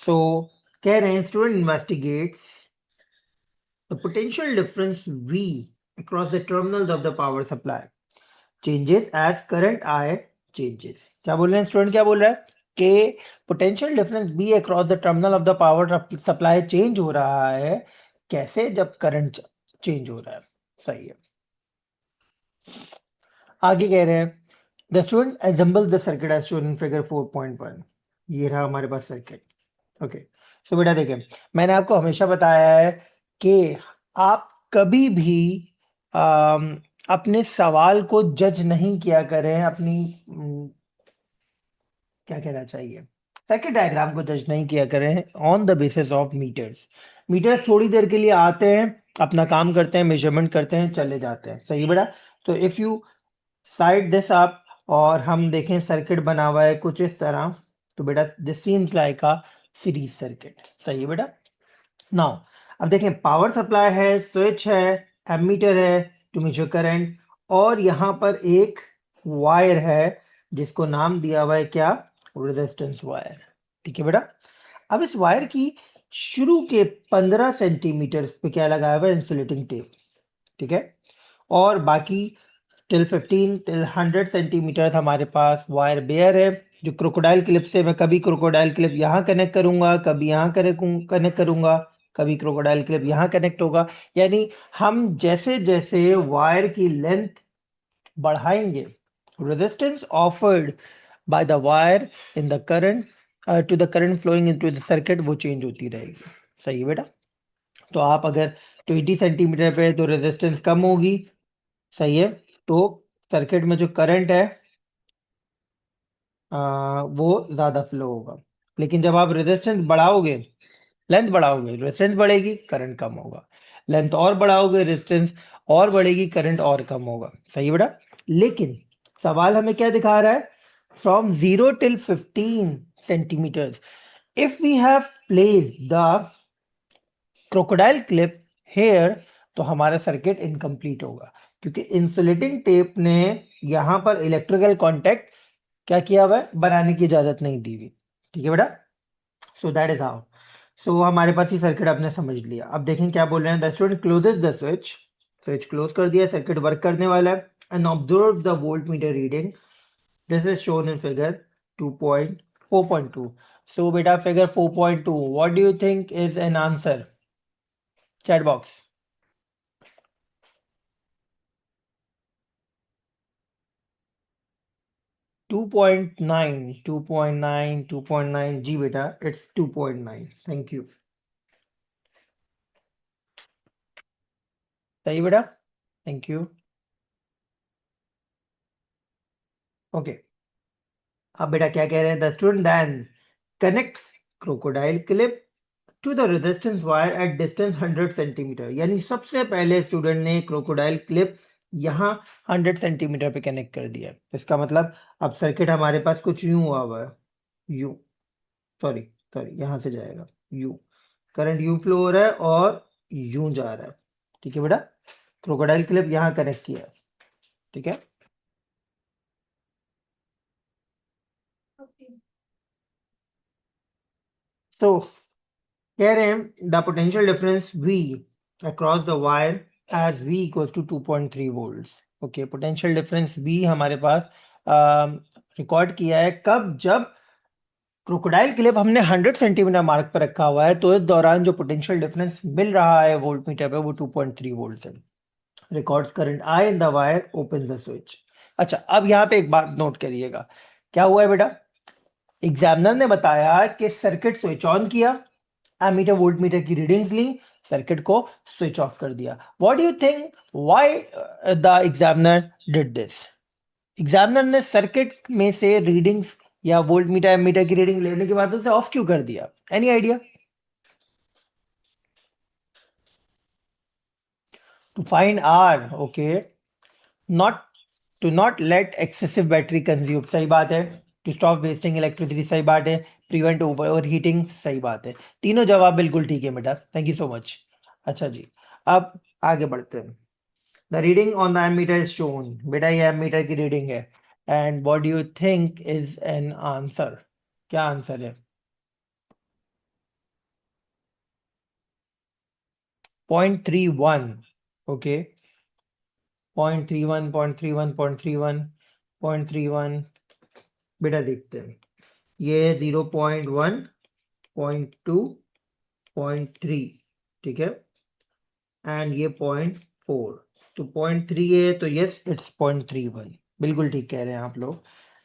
सो कह रहे हैं student investigates the potential difference V across the terminals of the power supply changes as current I changes. क्या बोल रहे हैं स्टूडेंट, क्या बोल रहा है कि potential difference B across the terminal of the power supply change हो रहा है कैसे, जब करंट चेंज हो रहा है. सही है. आगे कह रहे हैं the student assembles the circuit as shown in figure 4.1. ये रहा हमारे पास सर्किट. ओके, सो बेटा देखें, मैंने आपको हमेशा बताया है कि आप कभी भी अपने सवाल को जज नहीं किया करें, अपनी क्या कहना चाहिए, सर्किट डायग्राम को जज नहीं किया करें on the basis of meters. Meters थोड़ी देर के लिए आते हैं, अपना काम करते हैं, मेजरमेंट करते हैं, चले जाते हैं. सही बेटा. तो if you side this up और हम देखें सर्किट बना हुआ है कुछ इस तरह, तो बेटा this seems like a series circuit. सही है बेटा. नाउ अब देखें, पावर सप्लाई है, स्विच है, एमीटर है टू मेजर करंट, और यहाँ पर एक वायर है जिसको नाम दिया हुआ है क्या, रेजिस्टेंस वायर. ठीक है बेटा. अब इस वायर की शुरू के 15 सेंटीमीटर पे क्या लगाया हुआ है, इंसुलेटिंग टेप. ठीक है. और बाकी टिल 15 टिल 100 सेंटीमीटर हमारे पास वायर बेयर है, जो क्रोकोडाइल क्लिप से मैं कभी क्रोकोडाइल क्लिप यहाँ कनेक्ट करूंगा, कभी यहाँ कनेक्ट करूंगा, कभी क्रोकोडाइल क्लिप यहाँ कनेक्ट होगा. यानी हम जैसे जैसे वायर की लेंथ बढ़ाएंगे, resistance offered by the wire in the current to the current flowing into the circuit वो चेंज होती रहेगी. सही है बेटा. तो आप अगर 20 सेंटीमीटर पे तो रेजिस्टेंस कम होगी. सही है. तो सर्किट में जो करंट है वो ज़्यादा फ्लो होगा. लेकिन जब आप रेजिस्टेंस बढ़ाओगे, लेंथ बढ़ाओगे, रेजिस्टेंस बढ़ेगी, करंट कम होगा. लेंथ और बढ़ाओगे, रेजिस्टेंस और बढ़ेगी, करंट और कम होगा. सही बेटा. लेकिन सवाल हमें क्या दिखा रहा है, from 0 till 15 centimetres if we have placed the crocodile clip here, तो हमारा सर्किट इनकम्प्लीट होगा, क्योंकि इंसुलेटिंग टेप ने यहां पर इलेक्ट्रिकल कांटेक्ट क्या किया हुआ है, बनाने की इजाजत नहीं दी हुई. ठीक है बेटा. So that is how. So हमारे पास ये सर्किट आपने समझ लिया. अब देखें क्या बोल रहे हैं, the student closes the switch. Switch close कर दिया, सर्किट वर्क करने वाला है, and observe the voltmeter reading. This is shown in figure 2.4.2. So बेटा figure 4.2, what do you think is an answer? Chat box. 2.9, 2.9, 2.9. जी बेटा, it's 2.9. Thank you. सही बेटा. Thank you. ओके. अब बेटा क्या कह रहे हैं, the student then connects crocodile clip to the resistance wire at distance 100 centimetre. यानी सबसे पहले स्टूडेंट ने क्रोकोडाइल क्लिप यहाँ 100 सेंटीमीटर पे कनेक्ट कर दिया. इसका मतलब अब सर्किट हमारे पास कुछ यूं हुआ है, यूं, सॉरी सॉरी, यहाँ से जाएगा यूं, करंट यूं फ्लो हो रहा है और यूं जा रहा है. ठीक है बेटा. क्रोकोडाइल क्लिप यहाँ कनेक्ट किया है. ठीक है. सो कह रहे हैं the potential difference V across the wire as V equals to 2.3 volts. Okay, potential difference V हमारे पास रिकॉर्ड किया है कब, जब क्रोकोडाइल क्लिप हमने 100 सेंटीमीटर मार्क पर रखा हुआ है, तो इस दौरान जो पोटेंशियल डिफरेंस मिल रहा है वोल्ट मीटर पे वो 2.3 वोल्ट है. Records current I in the wire, open the switch. अच्छा, अब यहाँ पे एक बात नोट करिएगा, क्या हुआ है बेटा, एग्जामिनर ने बताया कि सर्किट स्विच ऑन किया, एमीटर वोल्ट मीटर की रीडिंग्स ली, सर्किट को स्विच ऑफ कर दिया. What do you think why the examiner did this? Examiner ने सर्किट में से रीडिंग्स या वोल्ट मीटर एमीटर की रीडिंग लेने के बाद उसे ऑफ क्यों कर दिया? Any idea? To find R. Okay. Not to not let excessive battery consume. सही बात है. To stop wasting electricity. सही बात है. Prevent overheating. सही बात है. तीनों जवाब बिल्कुल ठीक है बेटा. Thank you so much. अच्छा जी, अब आगे बढ़ते हैं. The reading on the ammeter is shown. बेटा ये एमीटर की रीडिंग है, and what do you think is an answer? क्या आंसर है? 0.31, ओके, 0.31, 0.31, 0.31, 0.31, बेटा देखते हैं, ये 0.1, 0.2, 0.3, ठीक है, एंड ये 0.4, तो 0.3 है, तो यस इट्स 0.31, बिल्कुल ठीक कह रहे हैं आप लोग।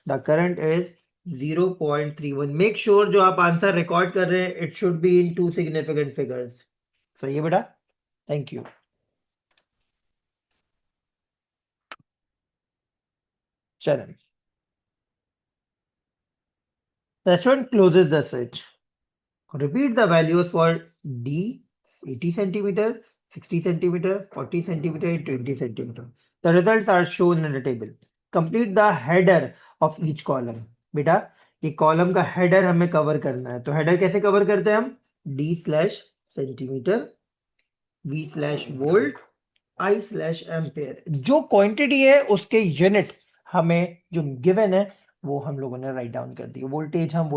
The current is 0.31। Make sure जो आप आंसर रिकॉर्ड कर रहे हैं it should be in two significant figures. सही है बेटा, थैंक यू। चलें, the student closes the switch. Repeat the values for D 80 centimeter, 60 centimeter, 40 centimeter, and 20 centimeter. The results are shown in the table. Complete the header of each column. बेटा ये column का header हमें cover करना है, तो header कैसे cover करते हैं हम? D slash centimetre, V slash volt, I slash ampere. जो क्वांटिटी है उसके यूनिट हमें जो गिवन है वो हम लोगों ने राइट डाउन कर दी। वोल्टेज हम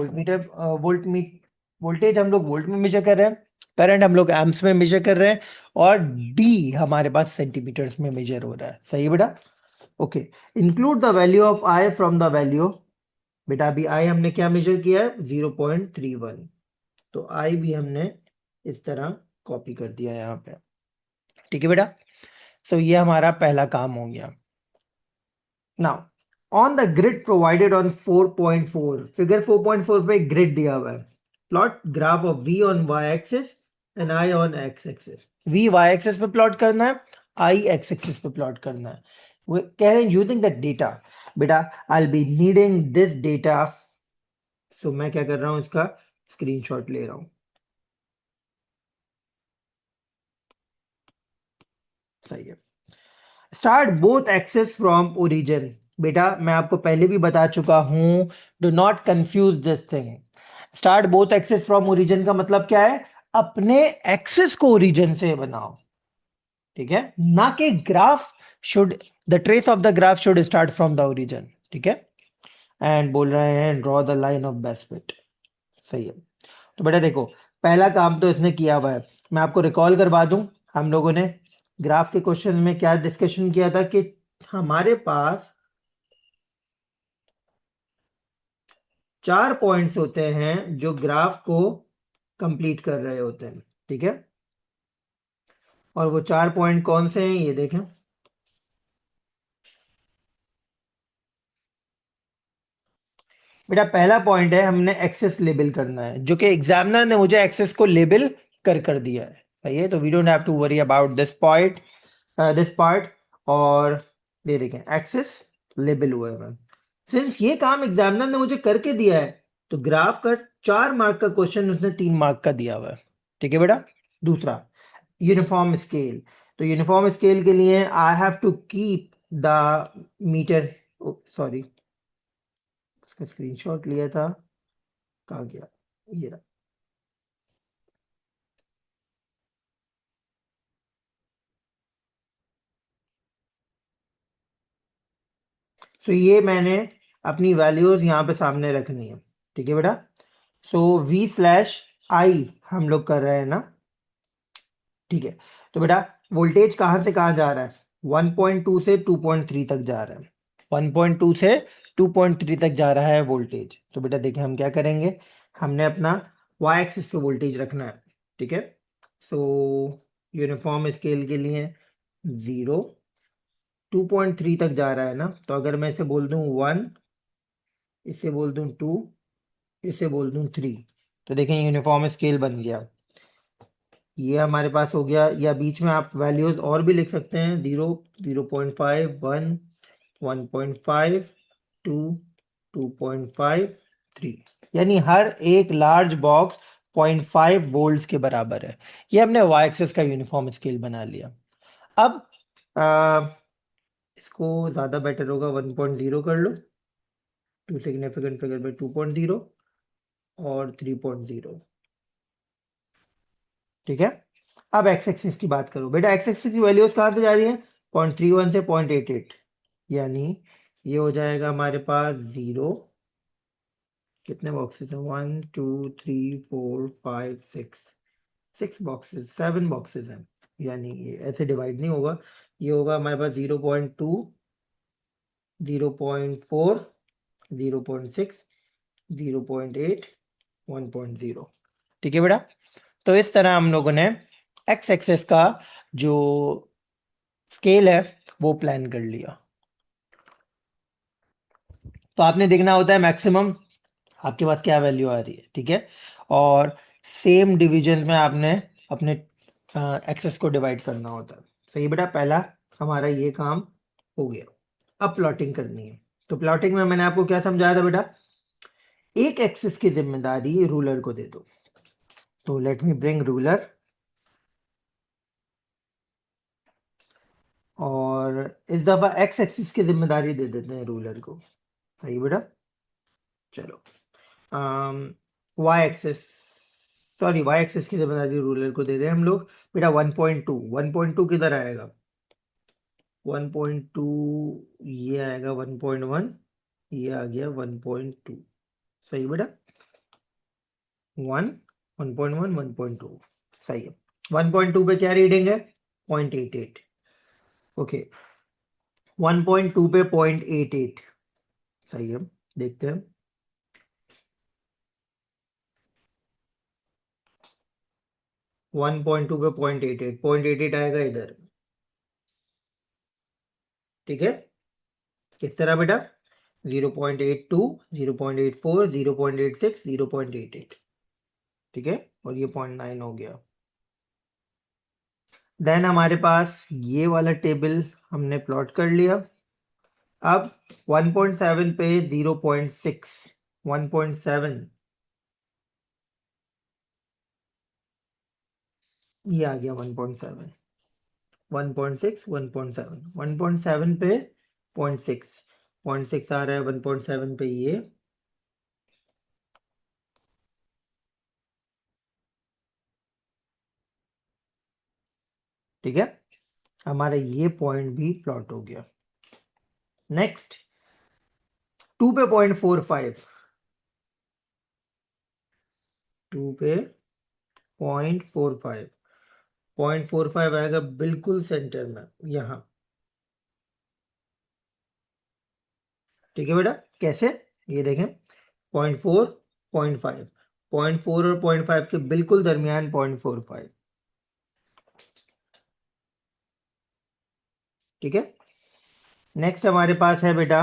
वोल्टेज हम लोग वोल्ट में मेजर कर रहे हैं, करंट हम लोग एम्प्स में मेजर कर रहे हैं, और डी हमारे पास सेंटीमीटर्स में मेजर हो रहा है। सही है बेटा, okay. Include the value of I from the value, बेटा अभी आई हमने क्या मेजर किया है? 0.31, तो आई भी हमने इस तरह कॉपी कर दिया यहाँ पे, ठीक है बेटा। सो ये हमारा पहला काम हो गया। Now on the grid provided on 4.4, figure 4.4 पे ग्रिड दिया हुआ है, plot graph of v on y axis and i on x axis. v y axis पे प्लॉट करना है, i x एक्सिस पे प्लॉट करना है। वो कह रहे हैं यूजिंग द डेटा, बेटा आई बी नीडिंग दिस डेटा, सो मैं क्या कर रहा हूं, इसका स्क्रीनशॉट ले रहा हूं। सही है। Start both axes from origin, बेटा मैं आपको पहले भी बता चुका हूं, do not confuse this thing. Start both axes from origin का मतलब क्या है? अपने एक्सेस को ओरिजिन से बनाओ, ठीक है, ना कि graph should, the trace of the graph should start from the origin, ठीक है। एंड बोल रहे हैं draw the line of best fit. सही है। तो बेटा देखो, पहला काम तो इसने किया हुआ है, मैं आपको रिकॉल करवा दूं, हम लोगों ने ग्राफ के क्वेश्चन में क्या डिस्कशन किया था कि हमारे पास 4 पॉइंट्स होते हैं जो ग्राफ को कंप्लीट कर रहे होते हैं, ठीक है। और वो 4 पॉइंट कौन से हैं ये देखें। बेटा पहला पॉइंट है, हमने एक्सेस लेबल करना है, जो कि एग्जामिनर ने मुझे एक्सेस को लेबल कर दिया है। सही है, तो we don't have to worry about this point, this part. और ये देखें एक्सेस लेबल हुआ है। सिंस ये काम एग्जामिनर ने मुझे करके दिया है, तो ग्राफ का 4 मार्क का क्वेश्चन उसने 3 मार्क का दिया हुआ है, ठीक है बेटा। दूसरा, यूनिफॉर्म स्केल, तो यूनिफॉर्म स्केल के लिए I have to keep the meter, sorry इसका स्क्रीनशॉट लिया था, कहाँ गया, ये रहा। तो ये मैंने अपनी वैल्यूज यहाँ पे सामने रखनी है, ठीक है बेटा। सो v स्लैश आई हम लोग कर रहे हैं ना, ठीक है। तो बेटा वोल्टेज कहाँ से कहाँ जा रहा है? 1.2 से 2.3 तक जा रहा है, 1.2 से 2.3 तक जा रहा है वोल्टेज। तो बेटा देखिए हम क्या करेंगे, हमने अपना y एक्सिस पे वोल्टेज रखना है, ठीक है। सो यूनिफॉर्म स्केल के लिए 0, 2.3 तक जा रहा है ना, तो अगर मैं इसे बोल दूं 1, इसे बोल दूं 2, इसे बोल दूं 3, तो देखें यूनिफॉर्म स्केल बन गया। ये हमारे पास हो गया, या बीच में आप वैल्यूज और भी लिख सकते हैं, 0, 0.5, 1, 1.5, 2, 2.5, 3, यानी हर एक लार्ज बॉक्स 0.5 वोल्ट्स के बराबर है। ये हमने वाई एक्सिस का यूनिफॉर्म स्केल बना लिया। अब इसको ज़्यादा बेटर होगा 1.0 कर लो, टू सिग्निफिकेंट फिगर पे 2.0 और 3.0, ठीक है। अब एक्स एक्सिस की बात करो, बेटा एक्स एक्सिस की वैल्यूज कहाँ से जा रही है? 0.31 से 0.88, यानी ये हो जाएगा हमारे पास 0, कितने बॉक्सेस हैं? 1 2 3 4 5 6, 6 बॉक्सेस, 7 बॉक्सेस हैं, यानी ये ऐसे डिवाइड नहीं होगा, ये होगा हमारे पास 0.2, 0.4, 0.6, 0.8, 1.0। ठीक है बेटा। तो इस तरह हम लोगों ने एक्स एक्सेस का जो स्केल है वो प्लान कर लिया। तो आपने देखना होता है मैक्सिमम आपके पास क्या वैल्यू आ रही है, ठीक है। और सेम डिवीजन में आपने अपने एक्सेस को डिवाइड करना होता है। सही बेटा, पहला हमारा ये काम हो गया। अब प्लॉटिंग करनी है। तो प्लॉटिंग में मैंने आपको क्या समझाया था बेटा, एक एक्सेस की जिम्मेदारी रूलर को दे दो। तो लेट मी ब्रिंग रूलर, और इस दफा एक्स एक्सिस की जिम्मेदारी दे देते हैं रूलर को। सही बेटा, चलो Y axis, sorry Y axis की जिम्मेदारी रूलर को दे रहे हैं हम लोग। बेटा 1.2, 1.2 किधर आएगा, 1.2 ये आएगा, 1.1 ये आ गया, 1.2। सही बेटा, 1, 1.1, 1.2 सही है। 1.2 पे क्या रीडिंग है, 0.88। ओके, 1.2 पे 0.88 सही है। देखते हैं 1.2 पे 0.88, 0.88 आएगा इधर। ठीक है, किस तरह बेटा, 0.82, 0.84, 0.86, 0.88। ठीक है, और ये 0.9 हो गया। देन हमारे पास ये वाला टेबल हमने प्लॉट कर लिया। अब 1.7 पे 0.6, 1.7 ये आ गया, 1.7, 1.6, 1.7, 1.7 पे 0.6, 0.6 आ रहा है 1.7 पे ये। ठीक है, हमारा ये पॉइंट भी प्लॉट हो गया। नेक्स्ट 2 पे 0.45, 2 पे 0.45, 0.45 आएगा बिल्कुल सेंटर में यहाँ। ठीक है बेटा, कैसे, ये देखें 0.4, 0.5, 0.4 और 0.5 के बिल्कुल दरमियान 0.45। ठीक है, नेक्स्ट हमारे पास है बेटा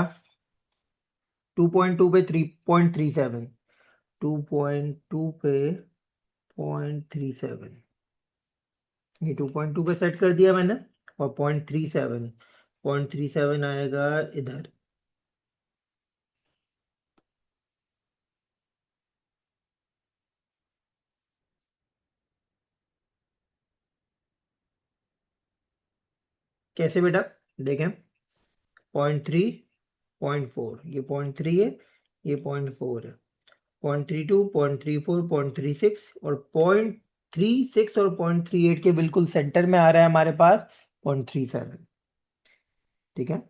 2.2 पे 3.37, 2.2 पे 0.37, ये 2.2 पे सेट कर दिया मैंने। और 0.37, 0.37 आएगा इधर। कैसे बेटा, देखें 0.3, 0.4, ये 0.3 है, ये 0.4 है, 0.32, 0.34, 0.36 और 0.36 और 0.38 के बिल्कुल सेंटर में आ रहा है हमारे पास 0.37। ठीक है,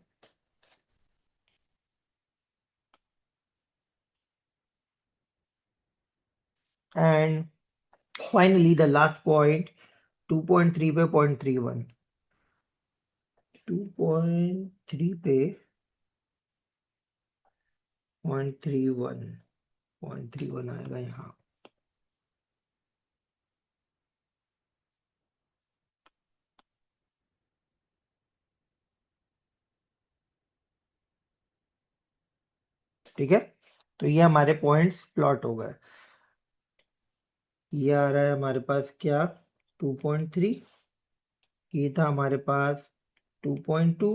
and finally the last point 2.3 पे 0.31, 2.3 पे 0.31, 0.31 आएगा यहाँ। ठीक है, तो ये हमारे पॉइंट्स प्लॉट हो गए। ये आ रहा है हमारे पास क्या, 2.3, ये था हमारे पास 2.2,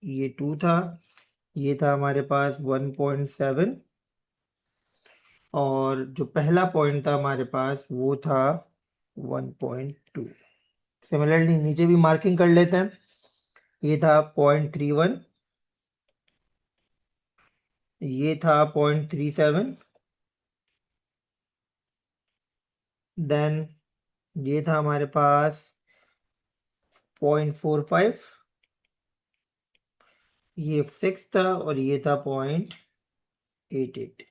ये 2 था, ये था हमारे पास 1.7, और जो पहला पॉइंट था हमारे पास वो था 1.2। सिमिलरली नीचे भी मार्किंग कर लेते हैं। ये था 0.31, ये था 0.37, देन ये था हमारे पास 0.45, ये फिक्स था, और ये था 0.88।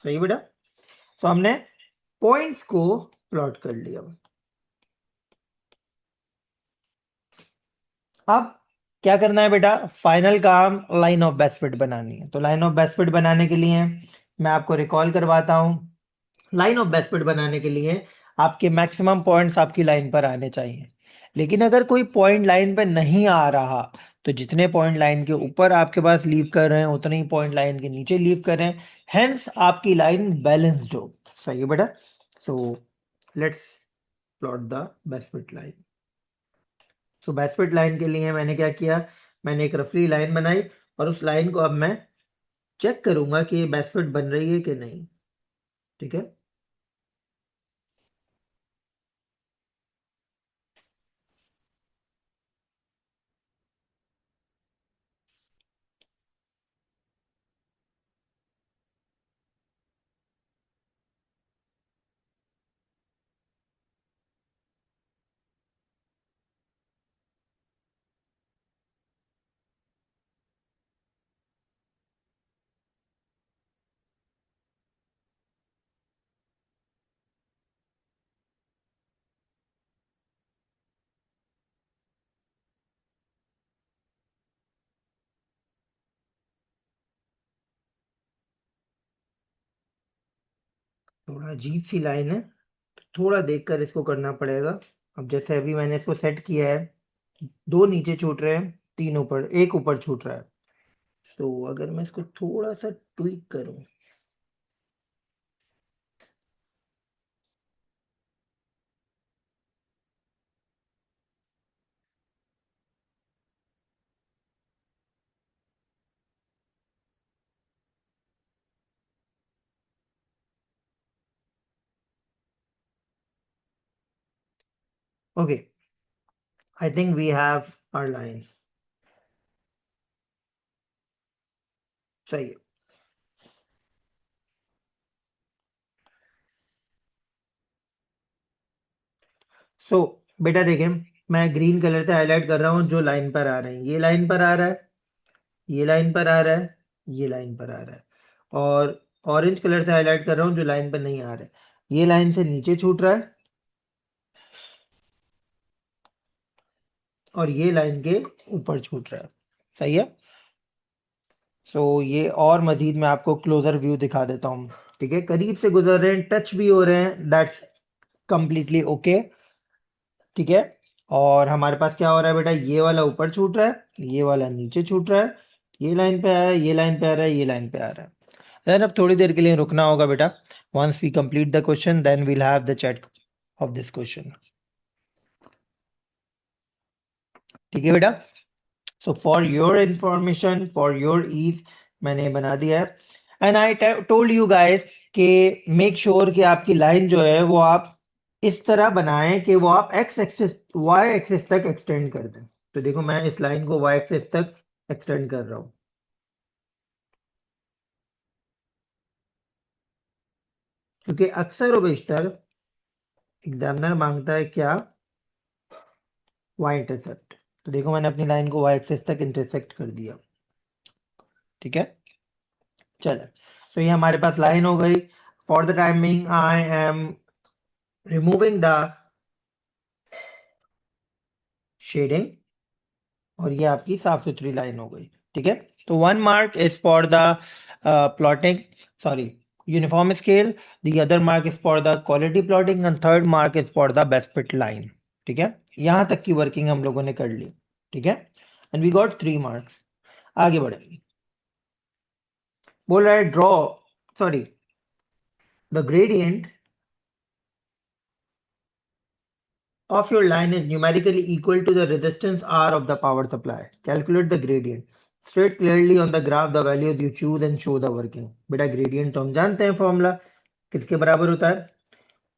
सही बेटा, तो हमने पॉइंट्स को प्लॉट कर लिया। अब क्या करना है बेटा, फाइनल काम लाइन ऑफ बेस्ट फिट बनानी है। तो लाइन ऑफ बेस्ट फिट बनाने के लिए मैं आपको रिकॉल करवाता हूँ। लाइन ऑफ बेस्ट फिट बनाने के लिए आपके मैक्सिमम पॉइंट्स आपकी लाइन पर आने चाहिए। लेकिन अगर कोई पॉइंट लाइन पर नहीं आ रहा, तो जितने पॉइंट लाइन के ऊपर आपके पास लीव कर रहे हैं उतने ही पॉइंट लाइन के नीचे लीव कर रहे हैं, हेंस आपकी लाइन बैलेंस्ड हो। सही है बेटा। So let's plot the best fit line. So best fit line के लिए मैंने क्या किया, मैंने एक रफली लाइन बनाई और उस लाइन को अब मैं चेक करूंगा कि ये बेस्ट फिट बन रही है कि नहीं। ठीक है। थोड़ा अजीब सी लाइन है, थोड़ा देखकर इसको करना पड़ेगा। अब जैसे अभी मैंने इसको सेट किया है, दो नीचे छूट रहे हैं, तीन ऊपर, एक ऊपर छूट रहा है। तो अगर मैं इसको थोड़ा सा ट्विक करूं, okay, I think we have our line. सही है। सो बेटा देखें, मैं ग्रीन कलर से हाईलाइट कर रहा हूँ जो लाइन पर आ रहे हैं। ये लाइन पर आ रहा है, ये लाइन पर आ रहा है, ये लाइन पर आ रहा है। और ऑरेंज कलर से हाईलाइट कर रहा हूँ जो लाइन पर नहीं आ रहा है। ये लाइन से नीचे छूट रहा है और ये लाइन के ऊपर छूट रहा है। सही है। सो ये और मजीद मैं आपको क्लोजर व्यू दिखा देता हूँ। ठीक है, करीब से गुजर रहे हैं, टच भी हो रहे हैं, दैट्स कंप्लीटली ओके। ठीक है। और हमारे पास क्या हो रहा है बेटा, ये वाला ऊपर छूट रहा है, ये वाला नीचे छूट रहा है, ये लाइन पे आ रहा है, ये लाइन पे आ रहा है, ये लाइन पे आ रहा है। देन अब थोड़ी देर के लिए रुकना होगा बेटा। Once we complete the question then we'll have the chat of this question. ठीक है बेटा। So for your information, for your ease, मैंने बना दिया है। And I told you guys कि मेक श्योर कि आपकी लाइन जो है वो आप इस तरह बनाएं कि वो आप एक्स एक्सिस वाई एक्सिस तक एक्सटेंड कर दें। तो देखो मैं इस लाइन को वाई एक्सिस तक एक्सटेंड कर रहा हूं, क्योंकि अक्सर और बेशतर एग्जामिनर मांगता है क्या, वाई इंटरसेप्ट। तो देखो मैंने अपनी लाइन को वाई एक्सिस तक इंटरसेक्ट कर दिया। ठीक है। चलो, तो ये हमारे पास लाइन हो गई। For the timing I am removing the shading और ये आपकी साफ सुथरी लाइन हो गई। ठीक है। तो 1 mark is for the plotting, sorry, uniform scale. The other mark is for the quality plotting and third mark is for the best fit line. ठीक है, यहां तक की वर्किंग हम लोगों ने कर ली। ठीक है, एंड वी गॉट 3 मार्क्स। आगे बढ़े, बोल रहा है draw, sorry, the gradient of your line is numerically equal to the resistance R of the power supply. Calculate the gradient. State clearly on the graph the values you choose and show the working. बेटा gradient तो हम जानते हैं formula किसके बराबर होता है,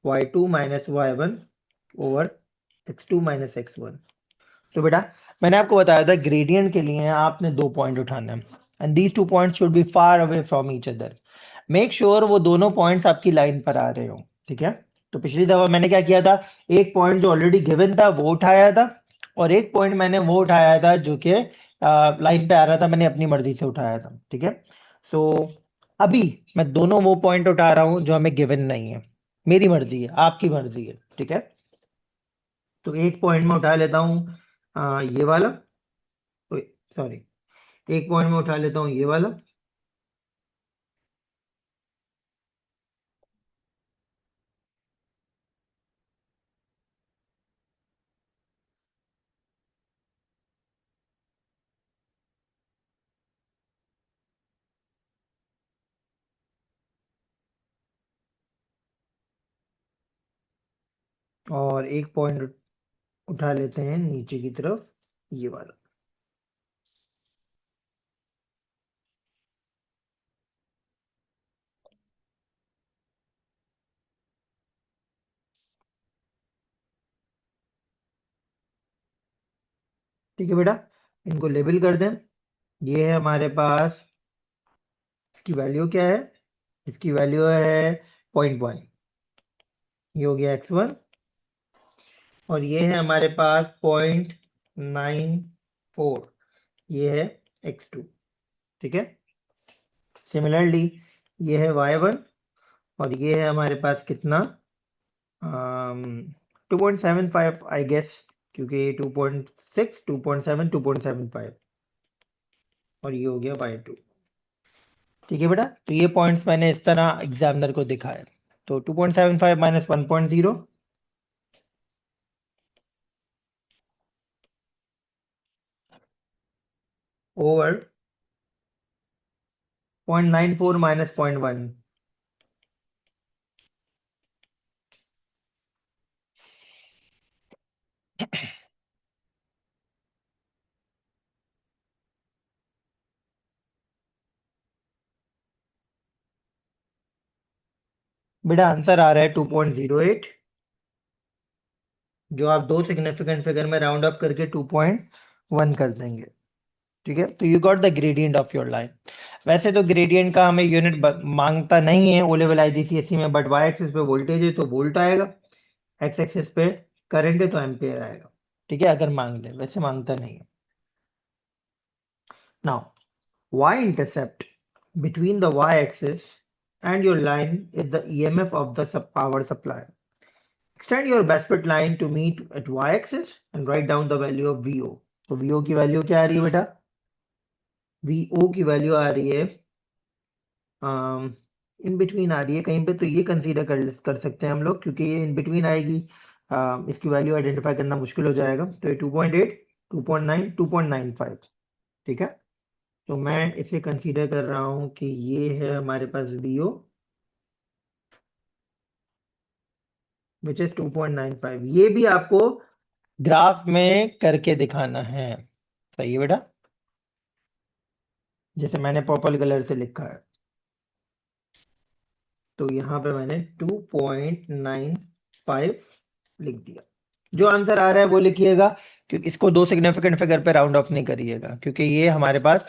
y2 minus y1 over x2 minus x1। तो बेटा मैंने आपको बताया था ग्रेडियंट के लिए आपने दो पॉइंट उठाना है and these two points should be far away from each other. Make sure वो दोनों पॉइंट्स आपकी लाइन पर आ रहे हो। ठीक है। तो पिछली दफा मैंने क्या किया था, एक पॉइंट जो ऑलरेडी गिवन था वो उठाया था और एक पॉइंट मैंने वो उठाया था जो कि लाइन पे आ रहा था, मैंने अपनी मर्जी से उठाया था। ठीक है। सो अभी मैं दोनों वो पॉइंट उठा रहा हूं जो हमें गिवन नहीं है, मेरी मर्जी है, आपकी मर्जी है। ठीक है। तो एक पॉइंट में उठा लेता हूँ ये वाला सॉरी, एक पॉइंट में उठा लेता हूँ ये वाला, और एक पॉइंट उठा लेते हैं नीचे की तरफ, ये वाला। ठीक है बेटा, इनको लेबल कर दें। ये है हमारे पास, इसकी वैल्यू क्या है, इसकी वैल्यू है 0.1, ये हो गया x1। और ये है हमारे पास 0.94, ये है x2। ठीक है, सिमिलरली ये है y1, और ये है हमारे पास कितना, 2.75 आई गेस, क्योंकि 2.6, 2.7, 2.75, और ये हो गया y2। ठीक है बेटा, तो ये पॉइंट्स मैंने इस तरह एग्जामिनर को दिखाया। तो 2.75 माइनस 1.0 ओवर 0.94 माइनस 0.1, बेटा आंसर आ रहा है 2.08, जो आप दो सिग्निफिकेंट फिगर में राउंड अप करके 2.1 कर देंगे। ठीक है, तो you got the gradient of your line. वैसे तो ग्रेडियंट का हमें यूनिट मांगता नहीं है ओ लेवल आईजीसीएसई में, बट वाई एक्सिस पे वोल्टेज है तो वोल्ट आएगा, एक्स एक्सिस पे करंट है तो एम्पियर आएगा। ठीक है, अगर मांग ले, वैसे मांगता नहीं है। Now y intercept between the y axis and your line is the EMF of the power supply. Extend your best fit line to meet at y axis and write down the value of VO. तो VO की value क्या आ रही है बेटा, VO की value आ रही है in between आ रही है कहीं पे, तो ये कंसीडर कर सकते हैं हम लोग, क्योंकि ये इन बिटवीन आएगी, इसकी वैल्यू आइडेंटिफाई करना मुश्किल हो जाएगा। तो ये 2.8, 2.9, 2.95। ठीक है, तो मैं इसे कंसीडर कर रहा हूं कि ये है हमारे पास VO, विच इज 2.95। ये भी आपको ग्राफ में करके दिखाना है, सही है बेटा, जैसे मैंने पर्पल कलर से लिखा है। तो यहाँ पे मैंने 2.95 लिख दिया। जो आंसर आ रहा है वो लिखिएगा, क्योंकि इसको दो सिग्निफिकेंट फिगर पे राउंड ऑफ नहीं करिएगा, क्योंकि ये हमारे पास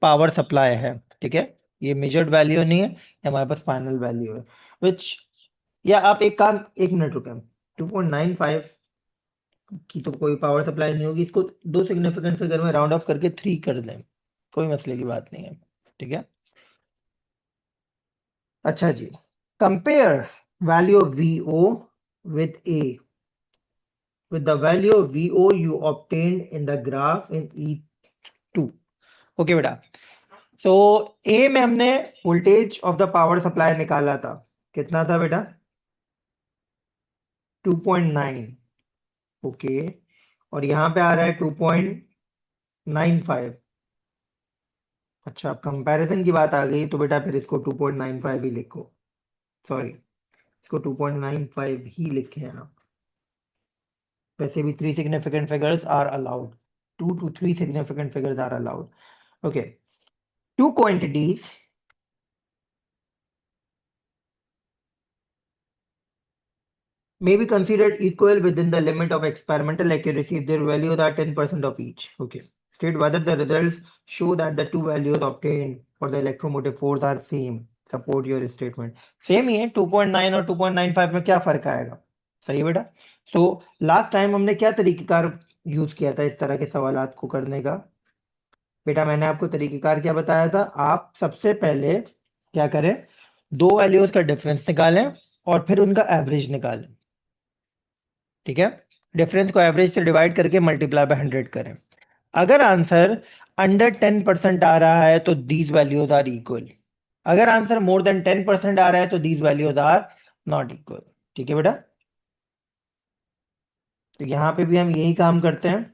पावर सप्लाई है। ठीक है, ये मेजर्ड वैल्यू नहीं है, ये हमारे पास फाइनल वैल्यू है, विच, या आप एक काम, एक मिनट रुके, 2.95 की तो कोई पावर सप्लाई नहीं होगी, इसको दो सिग्निफिकेंट फिगर में राउंड ऑफ करके 3 कर दें, कोई मसले की बात नहीं है। ठीक है, अच्छा जी, compare value of VO with A with the value of VO you obtained in the graph in E2। Okay बेटा, सो ए में हमने voltage of the power supply निकाला था, कितना था बेटा, 2.9। ओके, और यहाँ पे आ रहा है 2.95। अच्छा, अब कंपैरिजन की बात आ गई तो बेटा फिर इसको 2.95 ही लिखो, सॉरी, इसको 2.95 ही लिखे आप। वैसे भी 3 significant figures are allowed, 2 to 3 significant figures are allowed। okay, two quantities may be considered equal within the limit of experimental accuracy if their values are 10% of each। okay, state whether the results show that the two values obtained for the electromotive force are same। support your statement। Same ही है, 2.9 और 2.95 में क्या फर्क आएगा, सही है बेटा। तो लास्ट टाइम हमने क्या तरीकेकार यूज किया था इस तरह के सवालात को करने का, बेटा मैंने आपको तरीकेकार क्या बताया था, आप सबसे पहले क्या करें, दो वैल्यूज का डिफरेंस निकालें और फिर उनका एवरेज निकालें। ठीक है, डिफरेंस को एवरेज से डिवाइड करके मल्टीप्लाई बाय 100 करें। अगर आंसर अंडर 10% आ रहा है तो दीज वैल्यूज आर इक्वल। अगर आंसर मोर देन 10% आ रहा है तो these values are not equal. ठीक है बेटा, तो यहां पे भी हम यही काम करते हैं।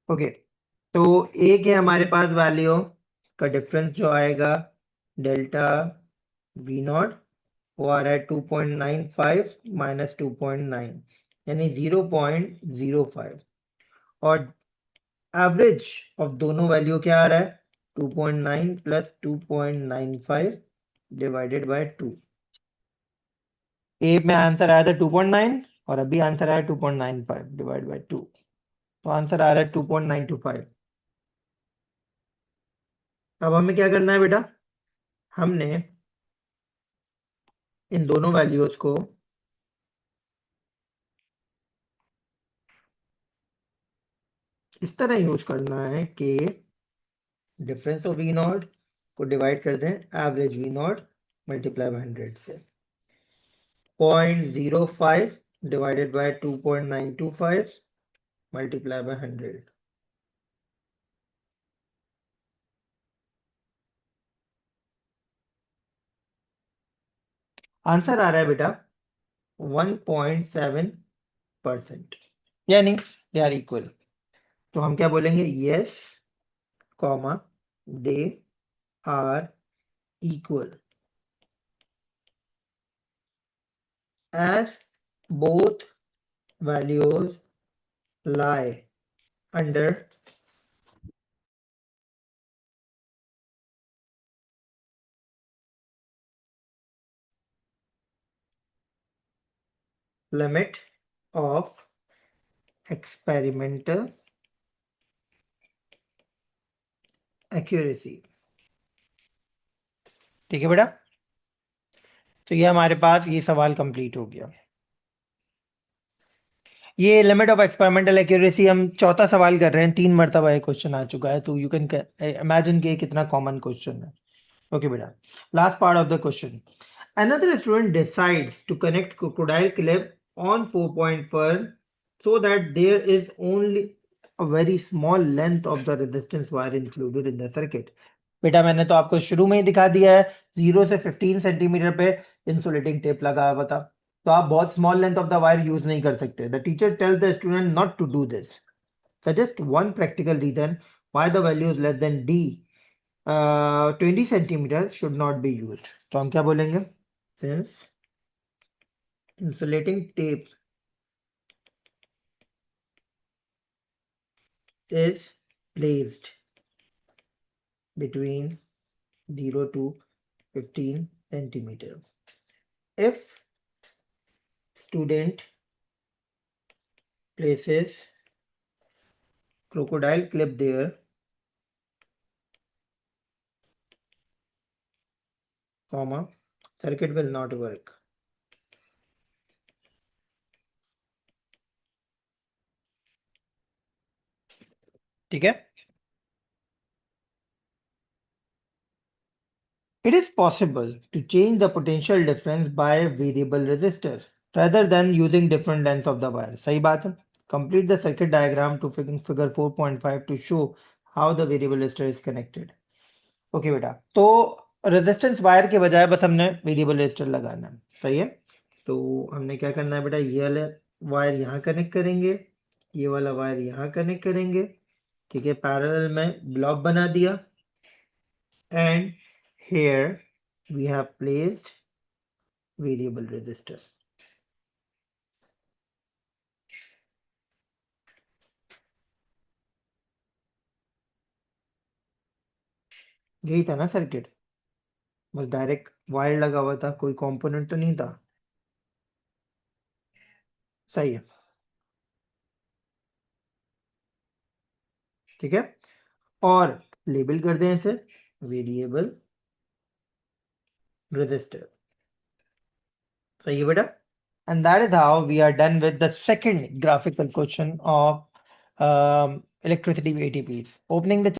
ओके, तो एक है हमारे पास वैल्यू का डिफरेंस जो आएगा डेल्टा वी नॉट, वो आ रहा है 2.95 माइनस 2.9 यानी 0.05। और एवरेज ऑफ दोनों वैल्यू क्या आ रहा है 2.9 प्लस 2.95 डिवाइडेड बाय 2। ए में आंसर आया था 2.9 और अभी आंसर आया 2.95 डिवाइड बाय 2, तो आंसर आ रहा है 2.925। अब हमें क्या करना है बेटा, हमने इन दोनों वैल्यूज को इस तरह यूज करना है कि डिफरेंस ऑफ वी नॉट को डिवाइड कर दें average V naught multiply by 100 से। 0.05 divided by 2.925 multiply by 100। Answer आ रहा है बेटा 1.7%, यानी दे आर इक्वल। तो हम क्या बोलेंगे, yes comma they are equal as both values lie under limit of experimental accuracy। ठीक है बेटा, तो ये हमारे पास ये सवाल कंप्लीट हो गया। ये लिमिट ऑफ एक्सपेरिमेंटल एक्यूरेसी हम चौथा सवाल कर रहे हैं, 3 मरतबा ये क्वेश्चन आ चुका है, तो यू कैन इमेजिन कि ये कितना कॉमन क्वेश्चन है। ओके बेटा, last part of the question. Another student decides to connect crocodile clip on 4-point so that there is only a very small length of the resistance wire included in the circuit। बेटा मैंने तो आपको शुरू में ही दिखा दिया है, 0 से 15 सेंटीमीटर पे इंसुलेटिंग टेप लगा हुआ था, तो आप बहुत small length of the wire use नहीं कर सकते। The teacher tells the student not to do this. Suggest one practical reason why the value is less than the 20 centimetre should not be used. तो हम क्या बोलेंगे, since insulating tape is placed between 0 to 15 centimeter, if student places crocodile clip there, comma, circuit will not work। ठीक है, it is possible to change the potential difference by a variable resistor rather than using different lengths of the wire। सही बात है। Complete the circuit diagram to figure 4.5 to show how the variable resistor is connected। Okay बेटा, तो resistance wire के बजाय बस हमने variable resistor लगाना है, सही है। तो हमने क्या करना है बेटा, ये वाला वायर यहाँ कनेक्ट करेंगे, ये वाला वायर यहाँ कनेक्ट करेंगे, ठीक है, पैरेलल में ब्लॉक बना दिया, and here we have placed variable resistor. यही था ना सर्किट, बस डायरेक्ट वायर लगा हुआ था, कोई कंपोनेंट तो नहीं था। सही है, ठीक है, और लेबल कर दें इसे वेरिएबल रेजिस्टर। सही है बेटा, and that is how we are done with the second graphical question of electricity ATPs। Opening the